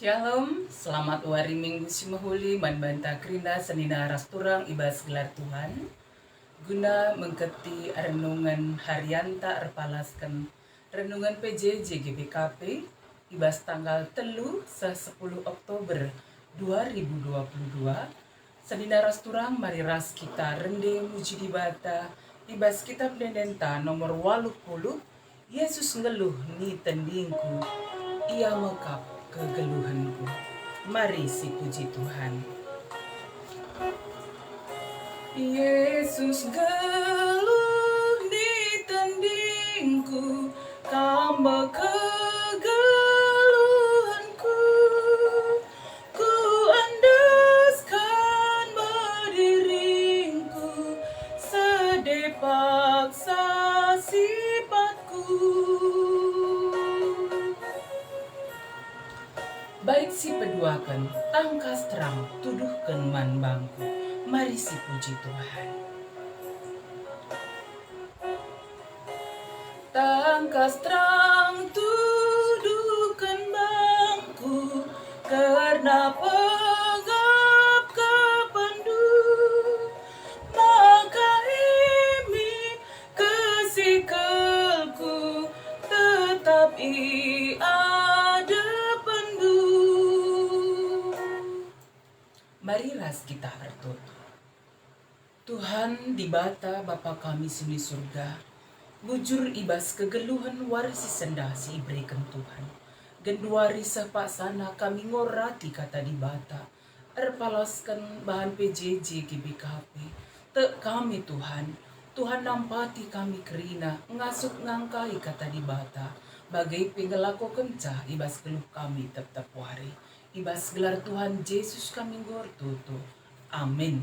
Shalom, selamat wari minggu simahuli manbanta krina senina rasturang ibas gelar Tuhan. Guna mengketi renungan harianta erpalaskan renungan PJJ GBKP ibas tanggal telu 10 Oktober 2022. Senina rasturang mari ras kita rende muji dibata ibas kitab dendenta nomor 80. Yesus ngeluh ni tendingku, ia mekap kegeluhanku. Mari si puji Tuhan. Yesus geluh di tandingku, kamba kegeluhanku. Ku andaskan berdiriku, sedih paksa sifatku. Baik si peduakan, tangkas terang, tuduhkan man bangku. Mari si puji Tuhan. Tangkas terang, tuduhkan bangku, karena pegap kependu. Maka ini kesikelku, tetap mari ras kita bertutur. Tuhan di bata Bapa kami sini surga, bujur ibas kegeluhan warisi senda si iberikan Tuhan. Genduari sepak sana kami ngorati kata di bata, erpalaskan bahan PJJ GBKP. Tek kami Tuhan, Tuhan nampati kami kerina, ngasuk ngangkai kata di bata, bagai pengelako kencah ibas geluh kami tetap wari. Ibas gelar Tuhan Yesus kami gortutu. Amin.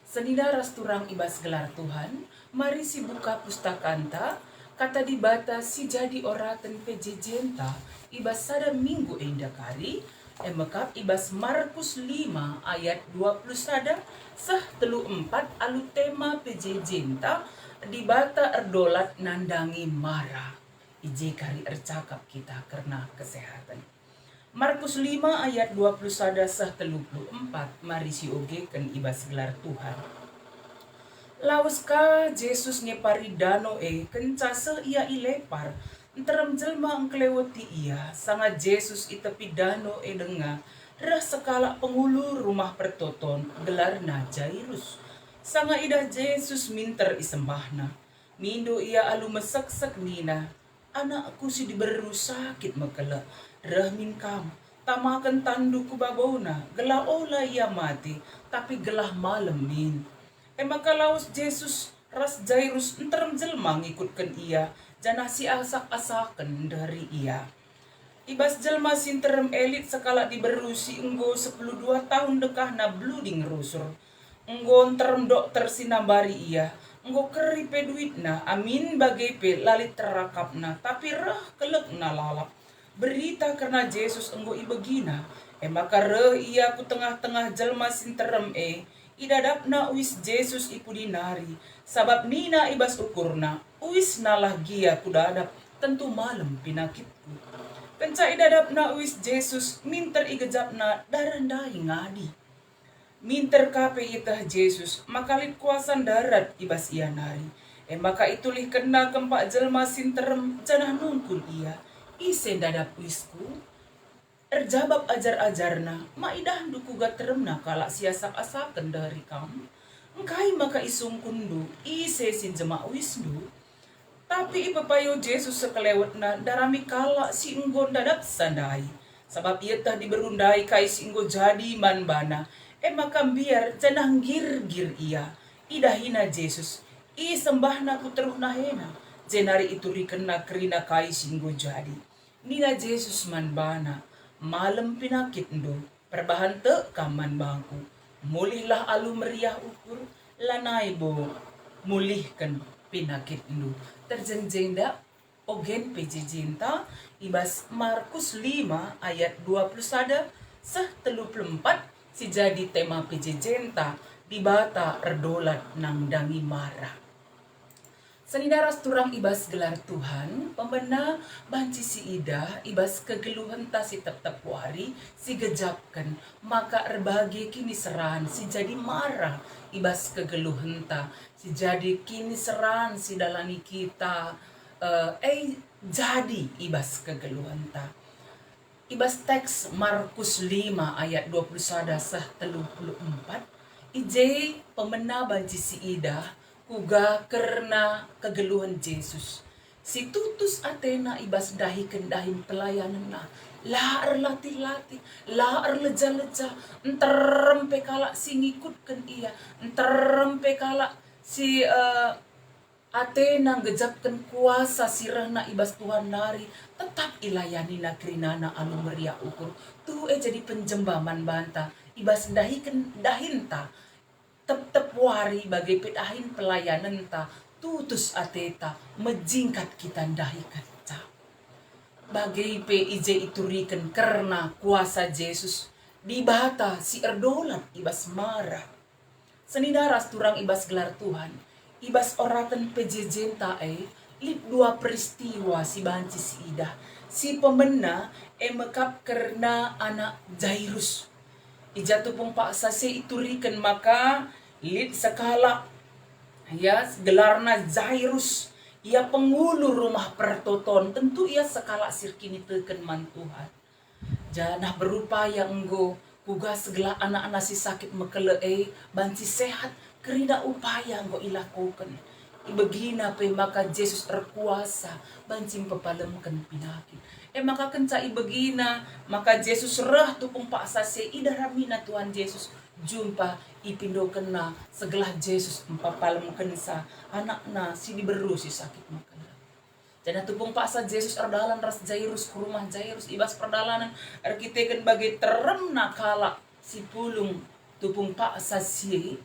Senida rasturang ibas gelar Tuhan, mari si buka pustakanta, kata di bata si jadi oraten PJJ-enta, ibas sada minggu endakari, emekap ibas Markus 5 ayat 20 sada, sah telu 4 alu tema PJJ-enta, di bata erdolat nandangi marah. Ije kari ercakap kita karena kesehatan. Markus 5 ayat 20 sada sah 34, mari si ogekan ibas gelar Tuhan. Lauska Yesus ngepari dano kenca se ia ilepar, enterem jelma engkleweti ia, sangat Yesus itepi dano denga, rah sekala pengulu rumah pertoton, gelarna Jairus. Sanga ida Yesus minter isembahna, mindo ia alu mesek-sek nina, anakku si diberu sakit mekele, rahmin kam, tamakan tanduku babona, gelah ola ia mati, tapi gelah malam min. Maka laus Yesus ras Jairus enterem jelma ngikutkan ia, janah si asak-asaken dari ia. Ibas jelma sinterem elit sekala diberu si enggo 12 tahun dekah na bluding rusur. Enggo enterem dokter sinambari ia, enggo keripe duitna, amin bagai pe lalit terakapna, tapi rah kelek na lalap. Berita karena Yesus enggo ibegina, maka reh ia ku tengah-tengah jelma sinterem idadapna uis Yesus ipu dinari, sabab nina ibas ukurna, uis nalah gia ku dadap, tentu malam pinakitku. Penca idadapna uis Yesus, minter igejapna darandai ngadi. Minter kape itah Yesus, makalit kuasan darat ibas ia nari. Maka itulih kena kempak jelma sinterem janah nungkun ia. Ise dadap uisku, erjabab ajar-ajarna, maidah duku gateremna kalak siasak-asaken dari kamu. Engkai maka isung kundu, ise sin jema uisdu. Tapi ipapayo Yesus sekelewetna, darami kalak si enggon dadap sandai. Sebab ia tah diberundai kai si enggo jadi manbana. Maka biar janah gir-gir ia, idahina Yesus, sembahna puteruh nahena. Jenari itu rikena kerina kai si enggo jadi. Nina Yesus manbana, malam pinakit ndo, perbahan te kaman bangku. Mulihlah alu meriah ukur, lanai bo, mulihkan pinakit ndo. Terjenjenda ogen PJJ-enta, ibas Markus 5 ayat 20 sada, sah 34, si jadi tema PJJ-enta, di bata erdolat nang dangi marah. Senidaras turang ibas gelar Tuhan, pembena banci si ida, ibas kegeluhan ta si tep-tep wari, si gejapkan, maka erbagi kini seran, si jadi marah, ibas kegeluhan ta, si jadi kini seran, si dalani kita, jadi ibas kegeluhan ta. Ibas teks Markus 5 ayat 21 sah 34, ije pemena banci si ida, kuga karena kegeluhan Yesus. Si tutus Athena ibas dahi kendahin pelayanan na. Laar latih-latih, laar leja-leja, enterempe kala si ngikutkan ia, enterempe kala si Athena gejapkan kuasa sirahna ibas Tuhan nari, tetap ilayani nagrinana anu meriah ukur. Tuh jadi penjembaman banta, ibas dahinta, tep wari bagai pedahin pelayanan ta, tutus ateta, mejingkat kita dahikan ta. Bagai PIJ iturikan karena kuasa Yesus, dibata si erdolan ibas marah. Senidaras turang ibas gelar Tuhan, ibas oratan PJJ tae, lip dua peristiwa si banci si ida. Si pemena mekap karena anak Jairus. Ijatu pong paksa si iturikan maka lip sekala ya gelarna Jairus. Ia penghulu rumah pertoton, tentu ia sekala sirkini teken man Tuhan. Janah berupaya enggo kuga segala anak-anak si sakit mekelei banci sehat kerida upaya enggo ilakukan. Ibegina pe maka Yesus terkuasa banci pepalemkan pinakit. Maka kenca ibegina maka Yesus rah tupung paksa se idaramina Tuhan Yesus jumpa ipindo kena segala Yesus empapalemkan sa anakna si diberu si sakit mekele. Jadi tupung paksa Yesus erdalan ras Jairus ke rumah Jairus ibas perdalanan arkiteken bagai teremna kala si pulung tupung paksa si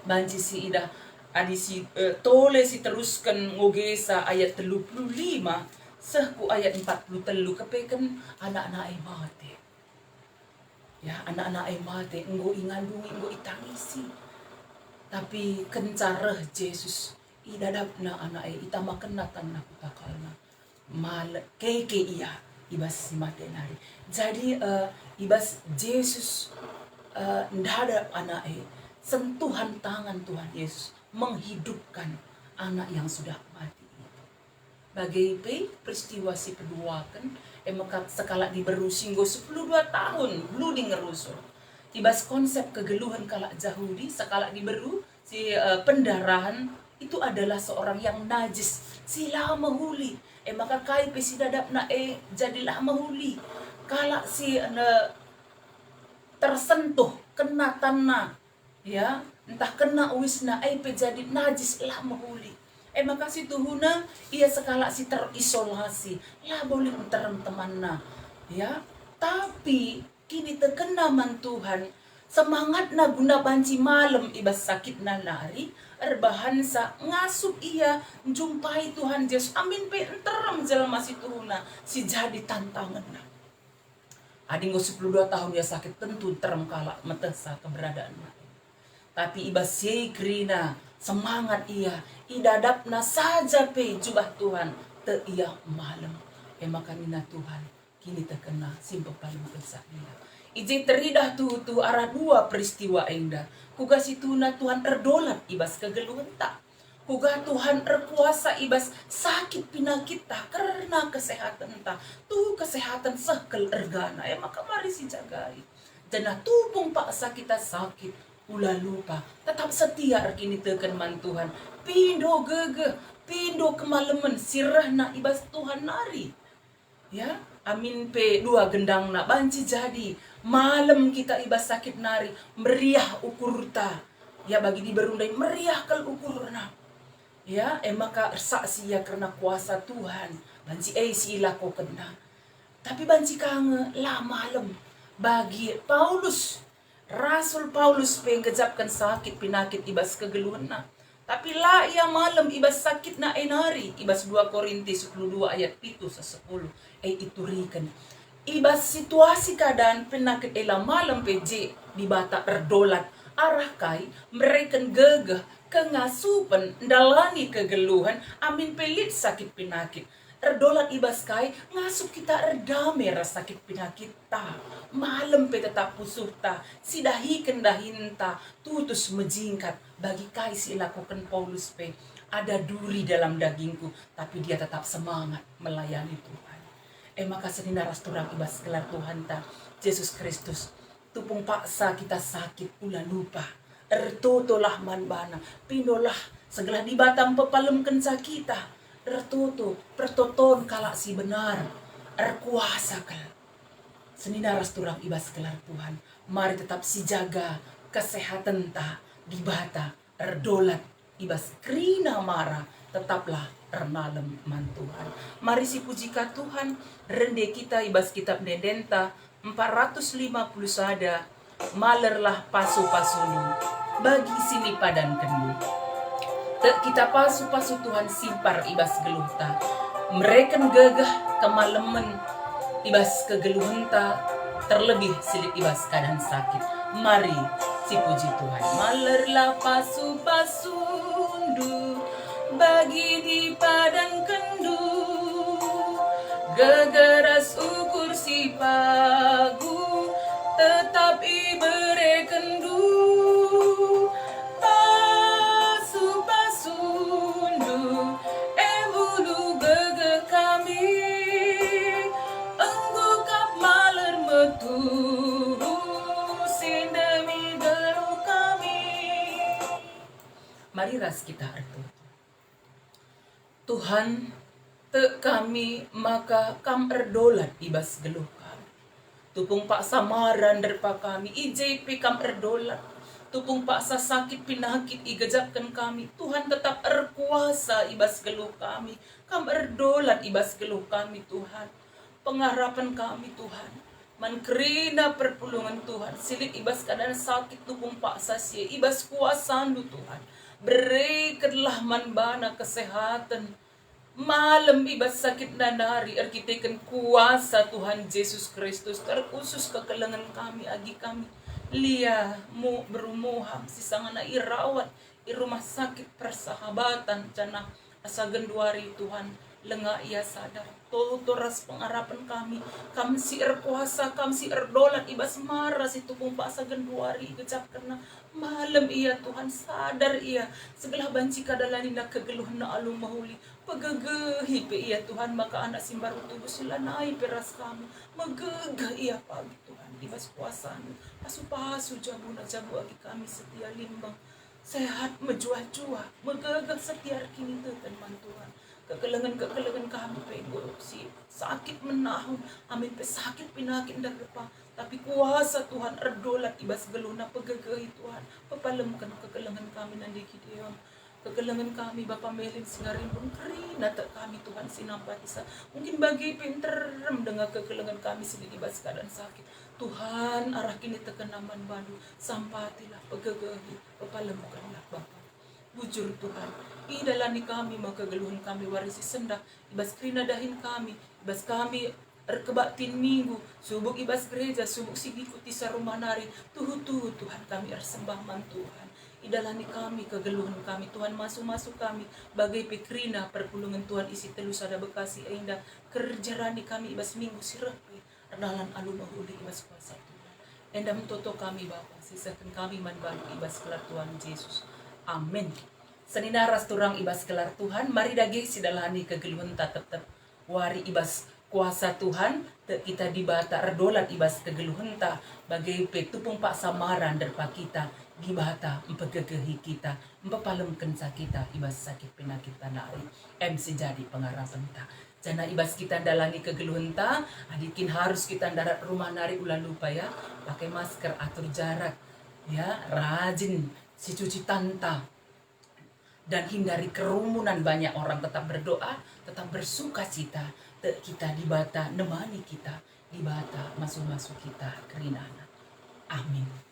banci si ida adi si tole si teruskan ngogesa ayat 35 sehku ayat 40 kepeken anak-anak ay mati. Ya anak-anak ay mati enggo ingandungi enggo itangisi. Tapi kencareh Yesus idadapna anak ay itamaken tanah kutakalna mal keke iya ibas si matenari. Jadi ibas Yesus ndadap anak ay sentuhan tangan Tuhan Yesus menghidupkan anak yang sudah mati. Bagai peristiwa si kedua kan maka sekala diberu singgo 12 tahun belum di ngerusul. Ibas konsep kegeluhan kalak Yahudi sekala diberu si pendarahan itu adalah seorang yang najis, sila mahuli. Maka kai pe si dadapna jadilah mahuli. Kalak si tersentuh kena tanah, ya entah kena wisna pe jadi najis lah mahuli. Maka si tuhuna ia sekala si terisolasi lah boleh terem temanna, ya tapi kini terkena man Tuhan semangat na guna banci malam ibas sakit na lari erbahansa ngasup ia jumpai Tuhan Yesus amin pe enterem jelma si tuhuna si jadi tantangan na adinggo 12 tahun ya sakit tentu terem kala metesa keberadaan na. Tapi ibas yegrina semangat ia idadapna saja pe jubah Tuhan te ia malam maka nina Tuhan kini terkena simpe paling besar ia. Ije teridah tu arah dua peristiwa endah. Kuga situna Tuhan erdolat ibas kegeluhan tak. Kuga Tuhan erkuasa ibas sakit pinakit tak karena kesehatan tak. Tu kesehatan sekel ergana maka mari si jagai. Janah tupung paksa kita sakit ulah lupa tetap setia kini teken man Tuhan. Pindo gege, pindo kemalaman sirahna ibas Tuhan nari. Ya, amin pe dua gendang na banci jadi malam kita ibas sakit nari meriah ukurta ya bagi diberundai meriah kal ukurna ya maka saksi ya karena kuasa Tuhan banci si ilako kena tapi banci kange lah malam bagi Paulus Rasul Paulus penggejapkan sakit pinakit ibas kegeluhan na tapi lah ia malam ibas sakit na enari ibas 2 Korintus 22 ayat 7 sa 10 iturikan ibas situasi keadaan penakit malam PJ di bata erdolat arah kai mereka gegah kengasupen ndalani kegeluhan amin pelit sakit penyakit erdolat ibas kai ngasup kita erdame rasa sakit penyakit ta malam pe tetap pusuh ta sidahi kendahinta tutus mejingkat bagi kai si lakukan Paulus pe ada duri dalam dagingku tapi dia tetap semangat melayani Tuhan. Maka senina rasturang ibas gelar Tuhan ta Yesus Kristus tupung paksa kita sakit pula lupa ertotolah manbana pindolah segala di batang pepalem kenca kita ertoto pertoton kalak si benar erkuasa kal senina rasturang ibas gelar Tuhan mari tetap si jaga kesehatan ta di bata erdolat ibas krina marah tetaplah ernalem man Tuhan. Mari si pujikan Tuhan rende kita ibas kitab Dendenta 450 sada malerlah pasu-pasunu bagi sini padan kendu. Kita pasu-pasu Tuhan simpar ibas geluhta. Mereka gegah kemalemen ibas kegeluhenta terlebih silit ibas keadaan sakit. Mari si puji Tuhan. Malerlah pasu-pasundu bagi di padang kendu. Gegeras ukur si pagu tetap ibere kendu. Pasu-pasundu embulu gege kami enggukap maler metu sindemi geru kami. Mari ras kita artu Tuhan te kami maka kam erdolat ibas geluh kami. Tupung paksa maran derpa kami IJP kam erdolat. Tupung paksa sakit penyakit igajapkan kami. Tuhan tetap erkuasa ibas geluh kami. Kam erdolat ibas geluh kami Tuhan. Pengharapan kami Tuhan. Mankrina perpulungan Tuhan. Silit ibas keadaan sakit tupung paksa sia ibas kuasandu Tuhan. Berikanlah manbana kesehatan. Malam ibas sakit nanari arkiteken kuasa Tuhan Yesus Kristus terkhusus kekelengan kami agi kami lia mu berumuham sisangana irawat di rumah sakit persahabatan cana asa genduari Tuhan lenga ia sadar toras pengharapan kami si erkuasa kami si erdolat ibas marah si tupung paksa genduari gejap karena malam ia Tuhan sadar ia segala banci kadalani na kegeluhan na alung mahuli pagagehi pe ia Tuhan maka anak simbaru tubuh sila naik peras kami magagah ia pagi Tuhan ibas kuasamu pasu-pasu jamu na jamu agi kami setia limbang sehat menjuah-juah magagah setia kini teman Tuhan kekelengan kami pe si sakit menahun amin pe sakit penyakit darpa tapi kuasa Tuhan erdolat ibas geluna pegagahi Tuhan pepalemkan kekelengan kami nandi kideon kekelengan kami Bapa Melin singarin pun kerina tak kami Tuhan sinampatisa mungkin bagi pinterem dengan kekelengan kami sendiri ibas keadaan sakit Tuhan arah kini tekenaman bandu sampatilah pegagahi pepalemkanlah Bapa bujur Tuhan idalani kami maka geluhan kami warisi sendak ibas krina dahin kami ibas kami erkebaktin minggu subuk ibas gereja subuk sigikuti sarumah nari tuhu Tuhan kami ersembah man Tuhan idalani kami kegeluhan kami Tuhan masuk kami bagai pikrina perpulungan Tuhan isi telus ada Bekasi indah kerjarani kami ibas minggu sirapi erdalan alun mahuli ibas kuasa Tuhan endah mentoto kami Bapa sisakan kami manbantu ibas kelar Tuhan Yesus amin. Senina ras turang ibas kelar Tuhan mari dagi sidalani kegeluhan tetep wari ibas kuasa Tuhan kita dibata erdolat ibas kegeluhan ta bagai petupung pak samaran derpa kita dibata empegegehi kita empepalemken kita ibas sakit penyakit tanah jadi pengharapan ta jana ibas kita dalani kegeluhan ta adikin harus kita darat rumah nari ulah lupa ya pakai masker atur jarak ya rajin si cuci tanta dan hindari kerumunan banyak orang tetap berdoa tetap bersuka cita kita dibata nemani kita dibata masuk kita kerinana amin.